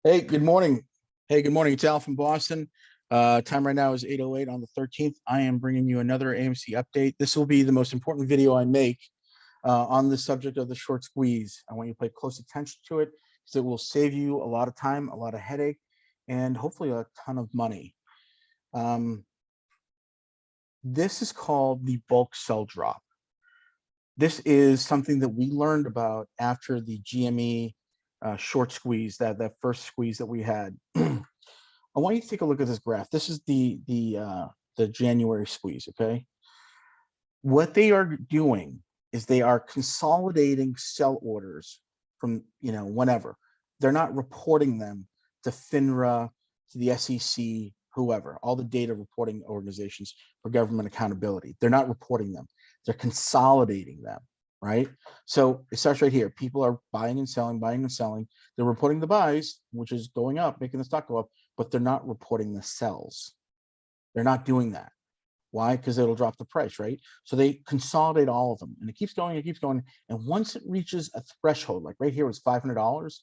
Hey, good morning. Hey, good morning. It's Al from Boston. Time right now is 8:08 on the 13th. I am bringing you another AMC update. This will be the most important video I make on the subject of the short squeeze. I want you to pay close attention to it because it will save you a lot of time, a lot of headache, and hopefully a ton of money. Um, this is called the bulk sell drop. This is something that we learned about after the GME short squeeze, that first squeeze that we had. I want you to take a look at this graph. This is the January squeeze. Okay, what they are doing is they are consolidating sell orders from whenever. They're not reporting them to FINRA, to the SEC, whoever, all the data reporting organizations for government accountability. They're not reporting them. They're consolidating them, right? So it starts right here. People are buying and selling, buying and selling. They're reporting the buys, which is going up, making the stock go up, but they're not reporting the sells. They're not doing that. Why? Because it'll drop the price, right? So they consolidate all of them, and it keeps going, it keeps going. And once it reaches a threshold, like right here was $500,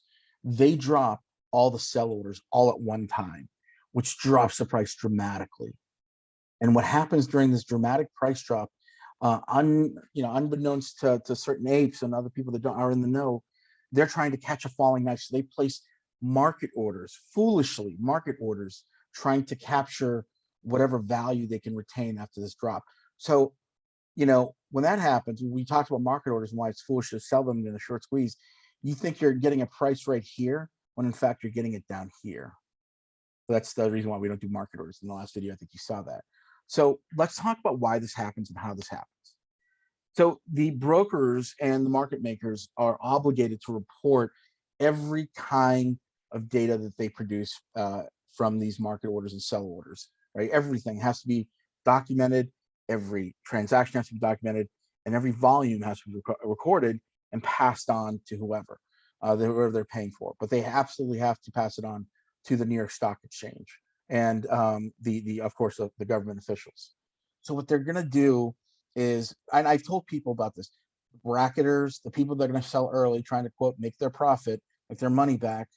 they drop all the sell orders all at one time, which drops the price dramatically. And what happens during this dramatic price drop, unbeknownst to certain apes and other people that are in the know, they're trying to catch a falling knife. So they place market orders, foolishly market orders, trying to capture whatever value they can retain after this drop. So, when that happens, we talked about market orders and why it's foolish to sell them in a short squeeze. You think you're getting a price right here when in fact you're getting it down here. So that's the reason why we don't do market orders. In the last video, I think you saw that. So let's talk about why this happens and how this happens. So the brokers and the market makers are obligated to report every kind of data that they produce from these market orders and sell orders, right? Everything has to be documented. Every transaction has to be documented, and every volume has to be recorded and passed on to whoever they're paying for. But they absolutely have to pass it on to the New York Stock Exchange and the of course the government officials. So what they're going to do is, and I've told people about this, bracketers, the people that are going to sell early, trying to quote make their profit, make their money back,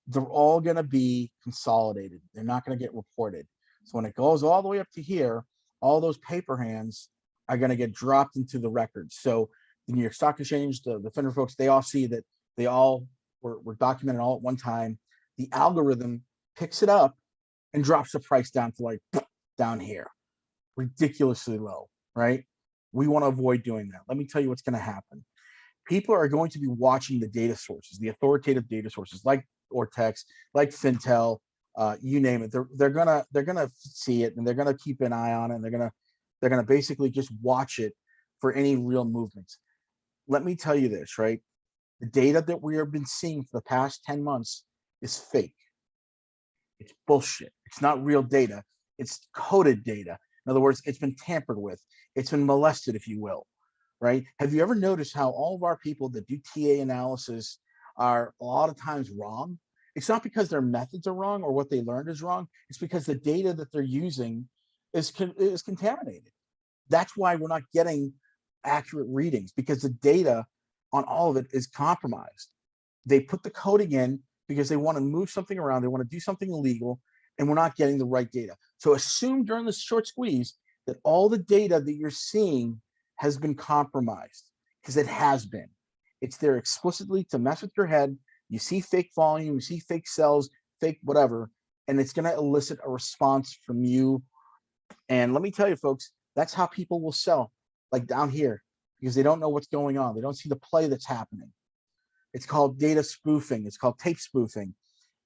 they're all going to be consolidated. They're not going to get reported. So when it goes all the way up to here, all those paper hands are going to get dropped into the records. So the New York Stock Exchange, the FINRA folks, they all see that they all were documented all at one time. The algorithm picks it up and drops the price down to like down here, ridiculously low, right? We want to avoid doing that. Let me tell you what's going to happen. People are going to be watching the data sources, the authoritative data sources like Ortex, like Fintel, you name it. They're gonna see it, and they're gonna keep an eye on it. And they're gonna basically just watch it for any real movements. Let me tell you this, right? The data that we have been seeing for the past 10 months is fake. It's bullshit. It's not real data. It's coded data. In other words, it's been tampered with. It's been molested, if you will, right? Have you ever noticed how all of our people that do TA analysis are a lot of times wrong? It's not because their methods are wrong or what they learned is wrong. It's because the data that they're using is contaminated. That's why we're not getting accurate readings, because the data on all of it is compromised. They put the coding in because they want to move something around, they want to do something illegal, and we're not getting the right data. So assume during this short squeeze that all the data that you're seeing has been compromised, because it has been. It's there explicitly to mess with your head. You see fake volume, you see fake cells, fake whatever, and it's going to elicit a response from you. And let me tell you, folks, that's how people will sell, like down here, because they don't know what's going on. They don't see the play that's happening. It's called data spoofing. It's called tape spoofing.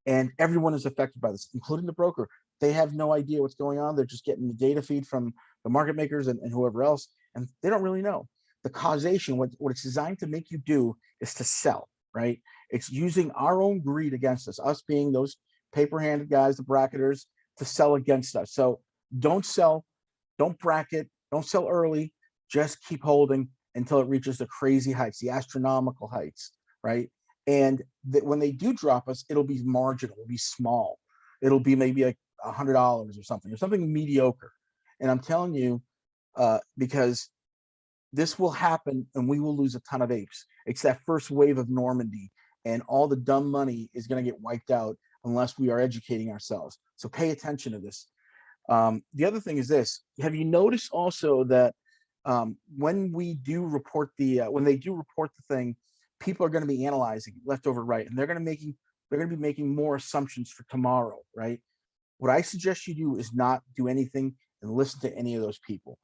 And everyone is affected by this, including the broker. They have no idea what's going on. They're just getting the data feed from the market makers and whoever else, and they don't really know. The causation, what it's designed to make you do is to sell, right? It's using our own greed against us being those paper-handed guys, the bracketers, to sell against us. So don't sell, don't bracket, don't sell early, just keep holding until it reaches the crazy heights, the astronomical heights, right? And that when they do drop us, it'll be marginal, it'll be small. It'll be maybe like $100 or something mediocre. And I'm telling you, because this will happen and we will lose a ton of apes. It's that first wave of Normandy, and all the dumb money is going to get wiped out. unless we are educating ourselves. So pay attention to this. The other thing is this: have you noticed also that when we do report when they do report the thing, people are going to be analyzing left over right, and they're going to be making more assumptions for tomorrow, right? What I suggest you do is not do anything and listen to any of those people.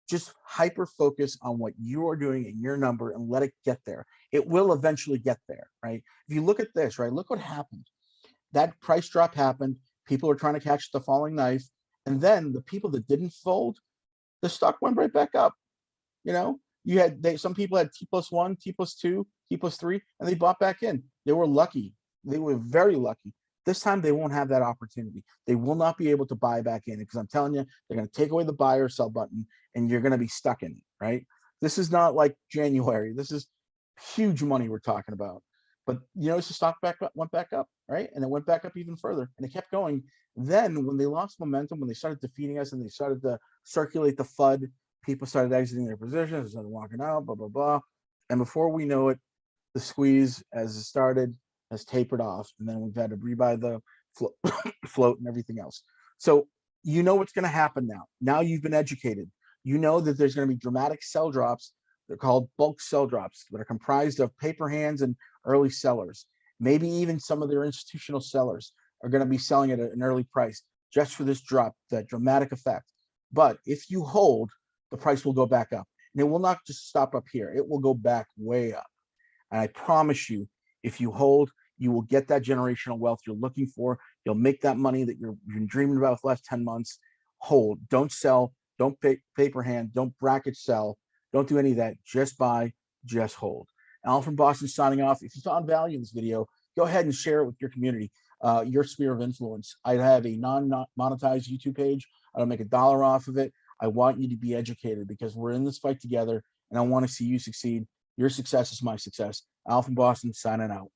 Just hyper focus on what you are doing in your number and let it get there. It will eventually get there, right? If you look at this, right, look what happened. That price drop happened. People are trying to catch the falling knife. And then the people that didn't fold, the stock went right back up. You know, you had some people had T+1, T+2, T+3, and they bought back in. They were lucky. They were very lucky. This time they won't have that opportunity. They will not be able to buy back in because I'm telling you, they're going to take away the buy or sell button, and you're going to be stuck in it, right? This is not like January. This is huge money we're talking about. But you notice the stock went back up, right? And it went back up even further, and it kept going. Then when they lost momentum, when they started defeating us and they started to circulate the FUD, people started exiting their positions, started walking out, blah, blah, blah. And before we know it, the squeeze as it started has tapered off. And then we've had to rebuy the float and everything else. So you know what's going to happen now. Now you've been educated. You know that there's going to be dramatic sell drops. They're called bulk sell drops that are comprised of paper hands and early sellers. Maybe even some of their institutional sellers are going to be selling at an early price just for this drop, that dramatic effect. But if you hold, the price will go back up. And it will not just stop up here. It will go back way up. And I promise you, if you hold, you will get that generational wealth you're looking for. You'll make that money that you've been dreaming about for the last 10 months. Hold, don't sell, don't paper hand, don't bracket sell, don't do any of that. Just buy, just hold. Alan from Boston signing off. If you found value in this video, go ahead and share it with your community, your sphere of influence. I have a non-monetized YouTube page. I don't make $1 off of it. I want you to be educated because we're in this fight together, and I want to see you succeed. Your success is my success. Al from Boston signing out.